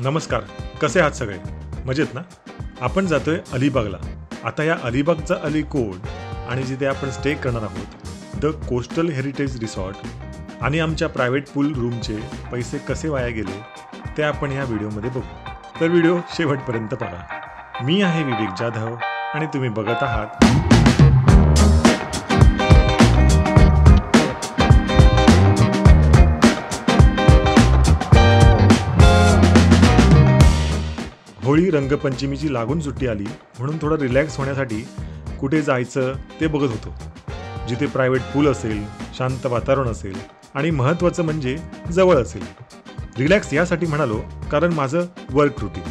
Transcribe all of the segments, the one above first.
नमस्कार, कसे आहात सगळे? मजेत ना? आपण जातोय अलिबागला. आता या अलिबागचा अली कोड आणि जिथे आपण स्टे करणार आहोत द कोस्टल हेरिटेज रिसॉर्ट आणि आमच्या प्रायव्हेट पूल रूमचे पैसे कसे वाया गेले ते आपण ह्या व्हिडिओमध्ये बघू. तर व्हिडिओ शेवटपर्यंत पहा. मी आहे विवेक जाधव आणि तुम्ही बघत आहात होळी रंगपंचमीची लागून सुट्टी आली म्हणून थोडं रिलॅक्स होण्यासाठी कुठे जायचं ते बघत होतो. जिथे प्रायव्हेट पूल असेल, शांत वातावरण असेल आणि महत्त्वाचं म्हणजे जवळ असेल. रिलॅक्स यासाठी म्हणालो कारण माझं वर्क रुटीन.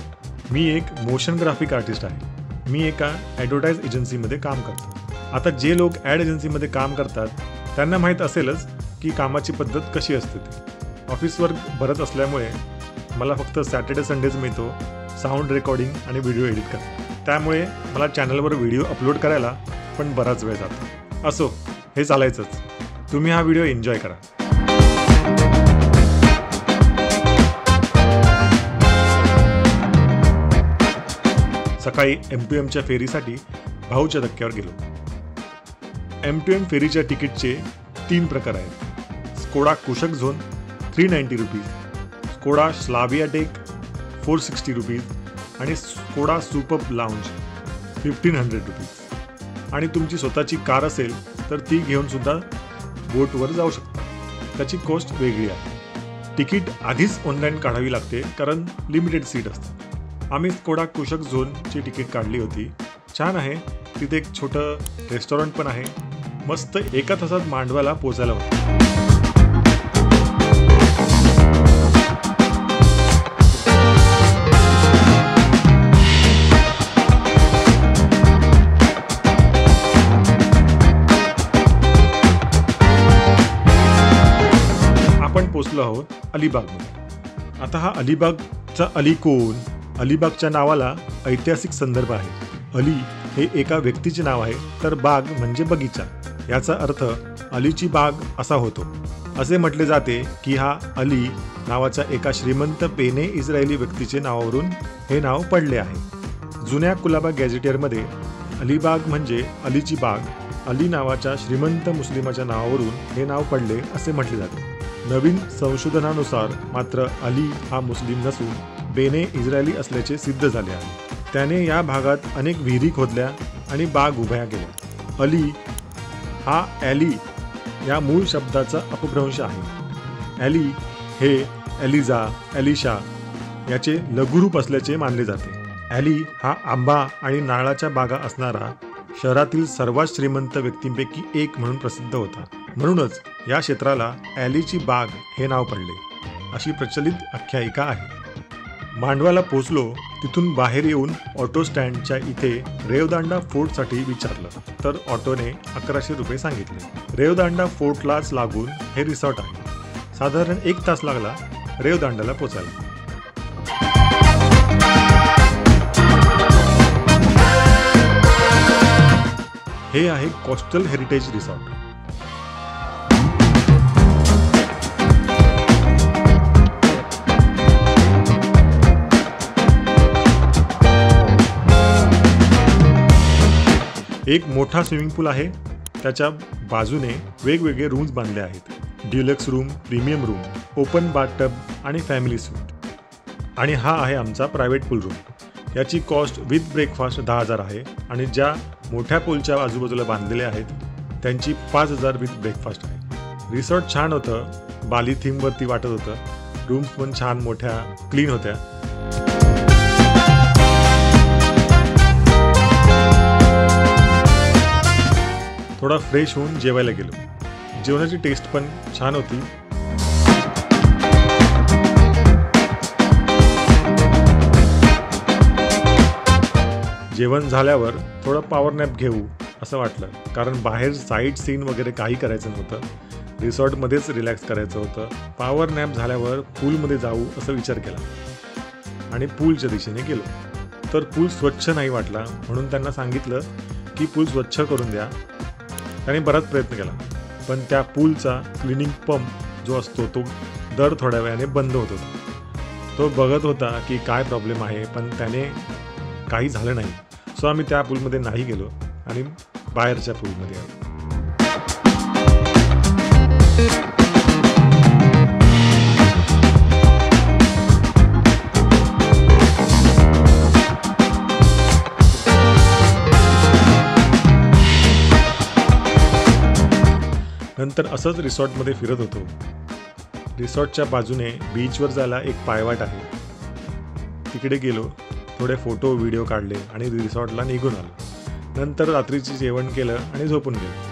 मी एक मोशन ग्राफिक आर्टिस्ट आहे. मी एका ॲडव्हर्टाईज एजन्सीमध्ये काम करतो. आता जे लोक ॲड एजन्सीमध्ये काम करतात त्यांना माहीत असेलच की कामाची पद्धत कशी असते ती. ऑफिस वर्क बरंच असल्यामुळे मला फक्त सॅटर्डे संडेज मिळतो साऊंड रेकॉर्डिंग आणि व्हिडिओ एडिट करतो. त्यामुळे मला चॅनलवर व्हिडिओ अपलोड करायला पण बराच वेळ जातो. असो, हे चालायचंच. तुम्ही हा व्हिडिओ एन्जॉय करा. सकाळी M2M फेरीसाठी भाऊच्या धक्क्यावर गेलो. M2M फेरीच्या तिकीटचे 3 प्रकार आहेत. Skoda Kushaq zone 390 rupees, Skoda Slavia deck 460 rupees आणि स्कोडा सुपर लाउंज 1500 रुपीज. आणि तुमची स्वतःची कार असेल तर ती घेऊन सुद्धा बोटवर जाऊ शकता. त्याची कॉस्ट वेगळी आहे. तिकीट आधीच ऑनलाईन काढावी लागते कारण लिमिटेड सीट असते. आम्ही स्कोडा कुशक झोनची तिकीट काढली होती. छान आहे. तिथे एक छोटं रेस्टॉरंट पण आहे. मस्त 1 तासात मांडवाला पोचायला होतं. आपण पोचलो आहोत अलिबागमध्ये. आता हा अलिबागचा अली कोण? अलिबागच्या नावाला ऐतिहासिक संदर्भ आहे. अली हे एका व्यक्तीचे नाव आहे तर बाग म्हणजे बगीचा. याचा अर्थ अलीची बाग असा होतो. असे म्हटले जाते की हा अली नावाच्या एका श्रीमंत पेने इस्रायली व्यक्तीचे नावावरून हे नाव पडले आहे. जुन्या कुलाबा गॅझेटियरमध्ये अलिबाग म्हणजे अलीची बाग, अली नावाच्या श्रीमंत मुस्लिमाच्या नावावरून हे नाव पडले असे म्हटले जाते. नवीन संशोधनानुसार मात्र अली हा मुस्लिम नसून बेने इस्रायली असल्याचे सिद्ध झाले आहे. त्याने या भागात अनेक विहिरी खोदल्या आणि बाग उभ्या केल्या. अली हा ॲली या मूळ शब्दाचा अपभ्रंश आहे. ॲली हे एलिझा, एलिशा याचे लघुरूप असल्याचे मानले जाते. ॲली हा आंबा आणि नारळाच्या बागा असणारा शहरातील सर्वात श्रीमंत व्यक्तींपैकी एक म्हणून प्रसिद्ध होता. म्हणूनच या क्षेत्राला ॲलीची बाग हे नाव पडले, अशी प्रचलित आख्यायिका आहे. मांडवाला पोचलो. तिथून बाहेर येऊन ऑटो स्टँडच्या इथे रेवदांडा फोर्टसाठी विचारलं तर ऑटोने 1100 रुपये सांगितले. रेवदांडा फोर्टलाच लागून हे रिसॉर्ट आहे. साधारण 1 तास लागला रेवदांडाला पोचायला. हे आहे कोस्टल हेरिटेज रिसॉर्ट. एक मोठा स्विमिंग पूल आहे. त्याच्या बाजूने वेगवेगळे रूम्स बांधले आहेत. Deluxe room, premium room, open bathtub आणि फॅमिली सूट. आणि हा आहे आमचा प्रायव्हेट पूल रूम. याची कॉस्ट विथ ब्रेकफास्ट 10,000 आहे आणि ज्या मोठ्या पूलच्या आजूबाजूला बांधलेल्या आहेत त्यांची 5,000 विथ ब्रेकफास्ट आहे. रिसॉर्ट छान होतं. बाली थीमवरती वाटत होतं. रूम्स पण छान मोठ्या क्लीन होत्या. थोडा फ्रेश होऊन जेवायला गेलो. जेवणाची टेस्ट पण छान होती. जेवण झाल्यावर थोडं पॉवर नॅप घेऊ असं वाटलं कारण बाहेर साईट सीन वगैरे काही करायचं नव्हतं. रिसॉर्टमध्येच रिलॅक्स करायचं होतं. पॉवर नॅप झाल्यावर पूलमध्ये जाऊ असा विचार केला आणि पूलच्या दिशेने गेलो. तर पूल स्वच्छ नाही वाटला म्हणून त्यांना सांगितलं की पूल स्वच्छ करून द्या. त्याने बराच प्रयत्न केला पण त्या पूलचा क्लिनिंग पंप जो असतो तो दर थोड्या वेळाने बंद होत होता. तो बघत होता की काय प्रॉब्लेम आहे, पण त्याने काही झालं नाही. सो आम्ही त्या पूलमध्ये नाही गेलो आणि बाहेरच्या पूलमध्ये आलो. नंतर असंच रिसॉर्टमध्ये फिरत होतो. रिसॉर्टच्या बाजूने बीचवर जायला एक पायवाट आहे. तिकडे गेलो, थोडे फोटो व्हिडिओ काढले आणि रिसॉर्टला निघून आलो. नंतर रात्रीचे जेवण केलं आणि झोपून गेलो.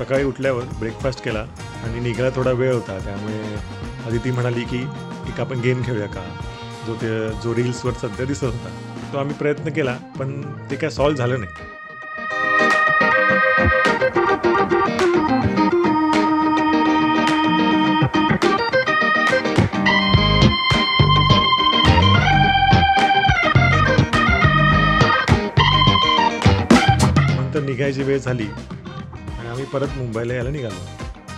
सकाळी उठल्यावर ब्रेकफास्ट केला आणि निघायला थोडा वेळ होता, त्यामुळे अदिती म्हणाली की एक आपण गेम खेळूया का, जो रील्सवर सध्या दिसत होता. तो आम्ही प्रयत्न केला, पण ते काय सॉल्व्ह झालं नाही. नंतर निघायची वेळ झाली आणि आम्ही परत मुंबईला यायला निघालो.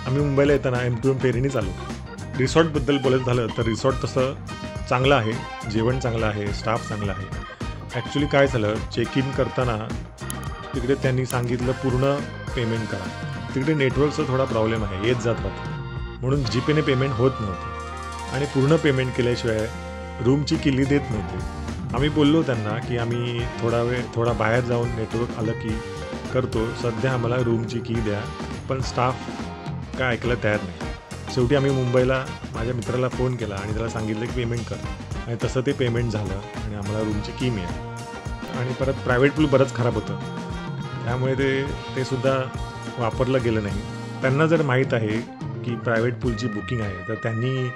आम्ही मुंबईला येताना M2M फेरीनेच आलो. रिसॉर्टबद्दल बोलायचं झालं तर रिसॉर्ट तसं चांगलं आहे, जेवण चांगलं आहे, स्टाफ चांगला आहे. ॲक्च्युली काय झालं, चेक इन करताना तिकडे त्यांनी सांगितलं पूर्ण पेमेंट करा. तिकडे नेटवर्कचा थोडा प्रॉब्लेम आहे, येत जात राहतं, म्हणून जीपेने पेमेंट होत नव्हतं आणि पूर्ण पेमेंट केल्याशिवाय रूमची किल्ली देत नव्हते. आम्ही बोललो त्यांना की आम्ही थोडा बाहेर जाऊन नेटवर्क आलं की करतो, सध्या आम्हाला रूमची की द्या, पण स्टाफ काय ऐकायला तयार नाही. शेवटी आम्ही मुंबईला माझ्या मित्राला फोन केला आणि त्याला सांगितलं की पेमेंट कर, आणि तसं ते पेमेंट झालं आणि आम्हाला रूमची की मिळाली. आणि परत प्रायव्हेट पूल बरंच खराब होतं, त्यामुळे ते सुद्धा वापरलं गेलं नाही. त्यांना जर माहीत आहे की प्रायव्हेट पूलची बुकिंग आहे तर त्यांनी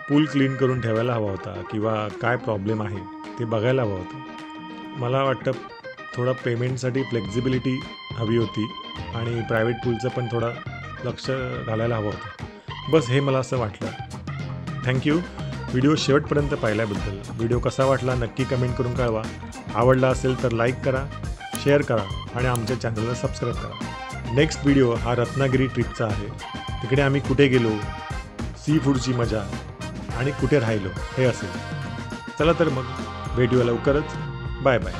पूल क्लीन करून ठेवायला हवा होता, किंवा काय प्रॉब्लेम आहे ते बघायला हवं होतं. मला वाटतं थोडा पेमेंटसाठी फ्लेक्झिबिलिटी हवी होती आणि प्रायव्हेट पूलचं पण थोडं लक्ष घालायला हवं होतं. बस हे मला असं वाटलं. थँक्यू व्हिडिओ शेवटपर्यंत पाहिल्याबद्दल. व्हिडिओ कसा वाटला नक्की कमेंट करून कळवा. आवडला असेल तर लाईक करा, शेअर करा आणि आमच्या चॅनलला सबस्क्राईब करा. नेक्स्ट व्हिडिओ हा रत्नागिरी ट्रिपचा आहे. तिकडे आम्ही कुठे गेलो, सी फूडची मजा आणि कुठे राहिलो हे असेल. चला तर मग भेटूया लवकरच. Bye bye.